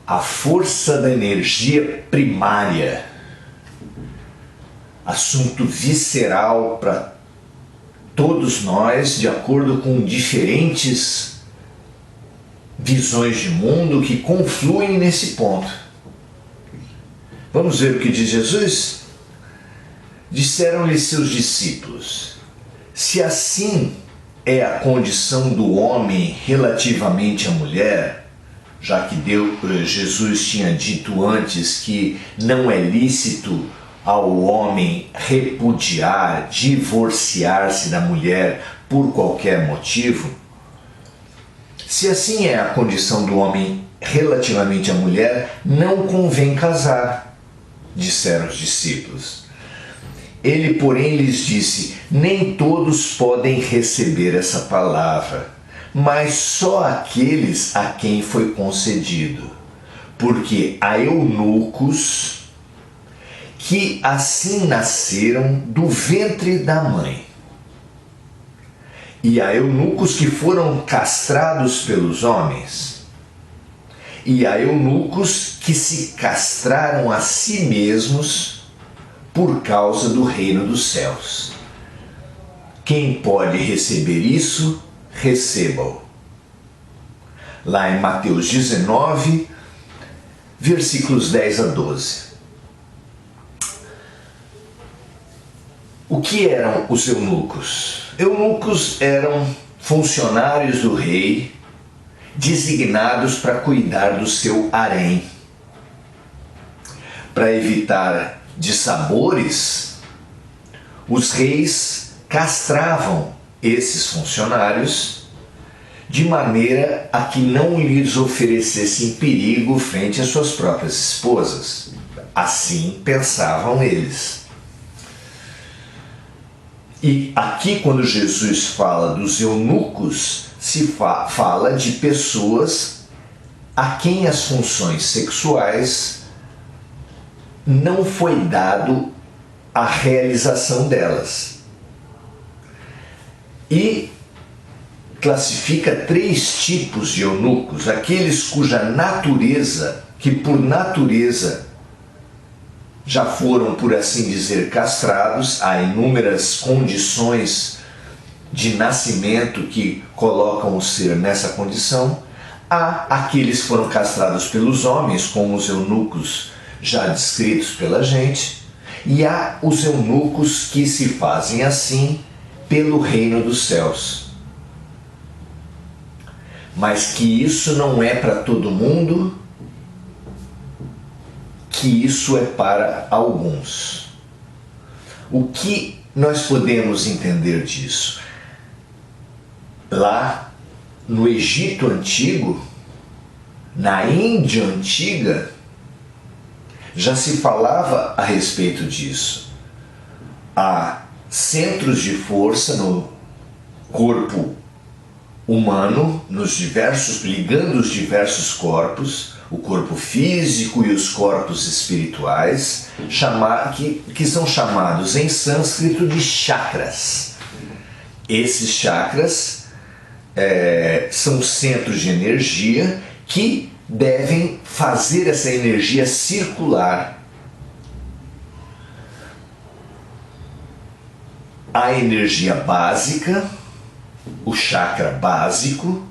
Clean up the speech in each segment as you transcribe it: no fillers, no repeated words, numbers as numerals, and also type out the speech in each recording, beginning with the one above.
a força da energia primária, assunto visceral para todos nós, de acordo com diferentes visões de mundo que confluem nesse ponto. Vamos ver o que diz Jesus? Disseram-lhe seus discípulos: se assim é a condição do homem relativamente à mulher, já que Jesus tinha dito antes que não é lícito ao homem repudiar, divorciar-se da mulher por qualquer motivo, se assim é a condição do homem relativamente à mulher, não convém casar, disseram os discípulos. Ele, porém, lhes disse: nem todos podem receber essa palavra, mas só aqueles a quem foi concedido, porque há eunucos que assim nasceram do ventre da mãe. E há eunucos que foram castrados pelos homens. E há eunucos que se castraram a si mesmos por causa do reino dos céus. Quem pode receber isso, receba-o. Lá em Mateus 19, versículos 10 a 12. O que eram os eunucos? Eunucos eram funcionários do rei, designados para cuidar do seu harém. Para evitar dissabores, os reis castravam esses funcionários de maneira a que não lhes oferecessem perigo frente às suas próprias esposas. Assim pensavam eles. E aqui, quando Jesus fala dos eunucos, se fala de pessoas a quem as funções sexuais não foi dado a realização delas. E classifica 3 tipos de eunucos: aqueles cuja natureza, que por natureza já foram, por assim dizer, castrados. Há inúmeras condições de nascimento que colocam o ser nessa condição. Há aqueles que foram castrados pelos homens, como os eunucos já descritos pela gente, e há os eunucos que se fazem assim pelo reino dos céus. Mas que isso não é para todo mundo, que isso é para alguns. O que nós podemos entender disso? Lá no Egito Antigo, na Índia Antiga, já se falava a respeito disso. Há centros de força no corpo humano, ligando os diversos corpos, o corpo físico e os corpos espirituais, que são chamados em sânscrito de chakras. Esses chakras são centros de energia que devem fazer essa energia circular. A energia básica, o chakra básico,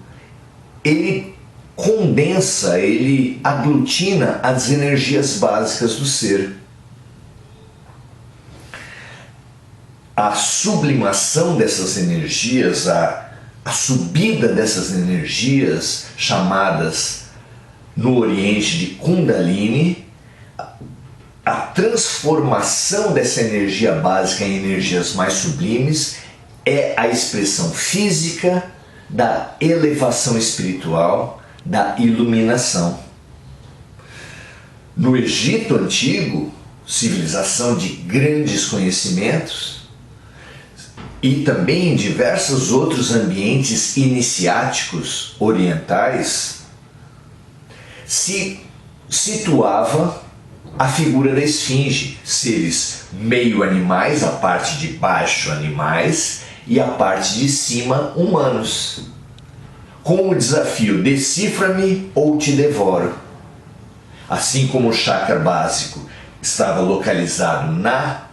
ele condensa, ele aglutina as energias básicas do ser. A sublimação dessas energias, a subida dessas energias, chamadas no Oriente de Kundalini, a transformação dessa energia básica em energias mais sublimes, é a expressão física da elevação espiritual, da iluminação. No Egito Antigo, civilização de grandes conhecimentos, e também em diversos outros ambientes iniciáticos orientais, se situava a figura da esfinge, seres meio animais, a parte de baixo animais e a parte de cima humanos, com o desafio: decifra-me ou te devoro. Assim como o chakra básico estava localizado na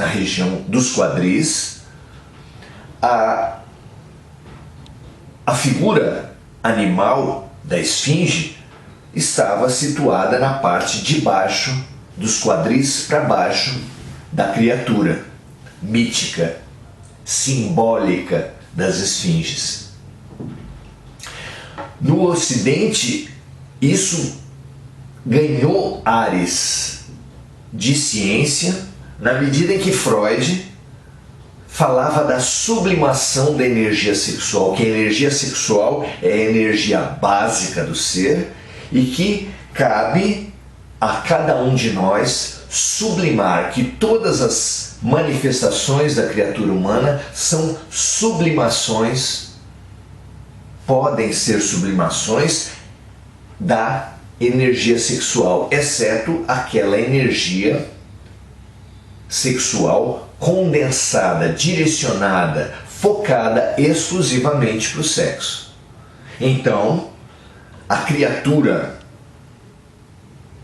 região dos quadris, a figura animal da esfinge estava situada na parte de baixo dos quadris para baixo da criatura mítica, simbólica das esfinges. No Ocidente, isso ganhou ares de ciência na medida em que Freud falava da sublimação da energia sexual, que a energia sexual é a energia básica do ser e que cabe a cada um de nós sublimar, que todas as manifestações da criatura humana são sublimações, podem ser sublimações da energia sexual, exceto aquela energia sexual condensada, direcionada, focada exclusivamente para o sexo. Então, a criatura,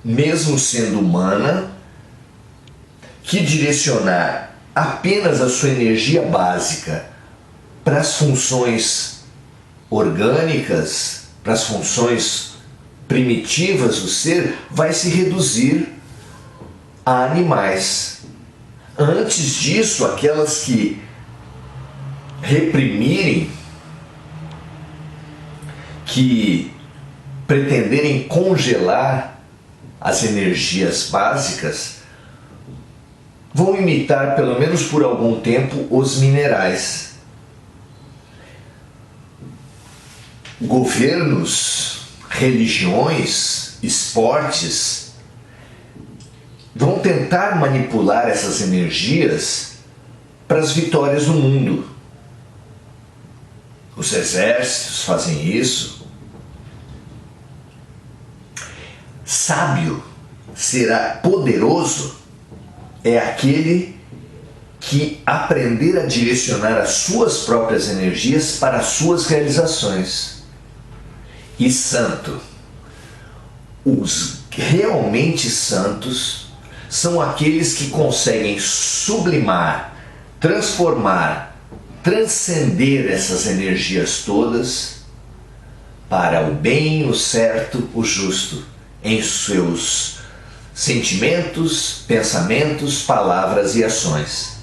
mesmo sendo humana, que direcionar apenas a sua energia básica para as funções orgânicas, para as funções primitivas do ser, vai se reduzir a animais. Antes disso, aquelas que reprimirem, que pretenderem congelar as energias básicas, vão imitar, pelo menos por algum tempo, os minerais. Governos, religiões, esportes vão tentar manipular essas energias para as vitórias do mundo. Os exércitos fazem isso. Sábio será poderoso é aquele que aprender a direcionar as suas próprias energias para as suas realizações. E santo, os realmente santos são aqueles que conseguem sublimar, transformar, transcender essas energias todas para o bem, o certo, o justo, em seus sentimentos, pensamentos, palavras e ações.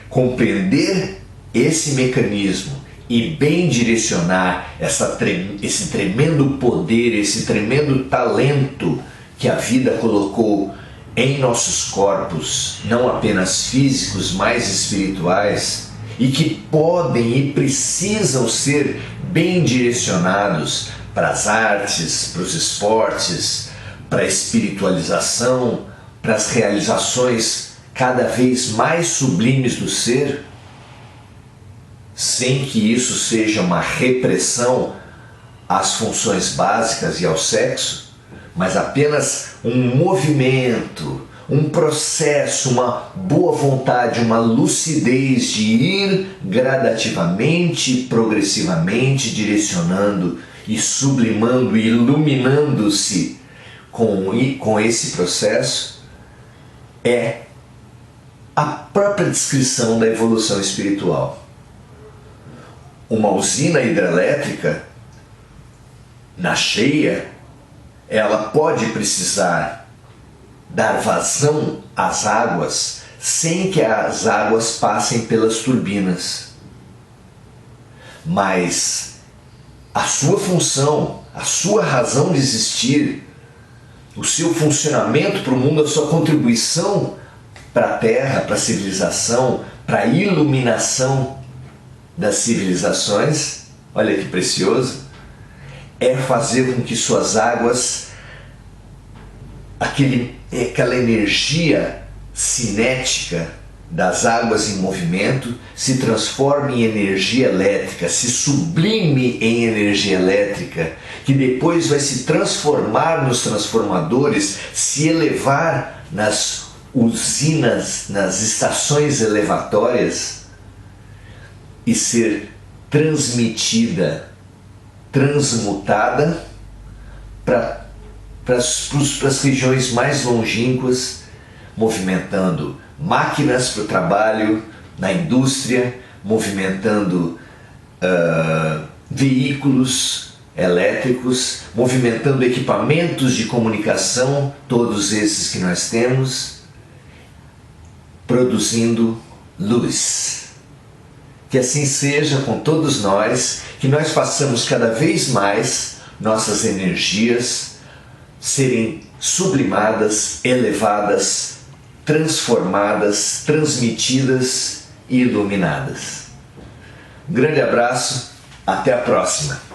Compreender esse mecanismo e bem direcionar esse tremendo poder, esse tremendo talento que a vida colocou em nossos corpos, não apenas físicos, mas espirituais, e que podem e precisam ser bem direcionados para as artes, para os esportes, para a espiritualização, para as realizações cada vez mais sublimes do ser, sem que isso seja uma repressão às funções básicas e ao sexo, mas apenas um movimento, um processo, uma boa vontade, uma lucidez de ir gradativamente, progressivamente direcionando e sublimando e iluminando-se com esse processo, é a própria descrição da evolução espiritual. Uma usina hidrelétrica, na cheia, ela pode precisar dar vazão às águas sem que as águas passem pelas turbinas. Mas a sua função, a sua razão de existir, o seu funcionamento para o mundo, a sua contribuição para a Terra, para a civilização, para a iluminação das civilizações, olha que precioso, é fazer com que suas águas, aquela energia cinética das águas em movimento, se transforme em energia elétrica, se sublime em energia elétrica, que depois vai se transformar nos transformadores, se elevar nas usinas, nas estações elevatórias e ser transmitida, transmutada para as regiões mais longínquas, movimentando máquinas para o trabalho, na indústria, movimentando veículos elétricos, movimentando equipamentos de comunicação, todos esses que nós temos, produzindo luz. Que assim seja com todos nós, que nós façamos cada vez mais nossas energias serem sublimadas, elevadas, transformadas, transmitidas e iluminadas. Um grande abraço, até a próxima!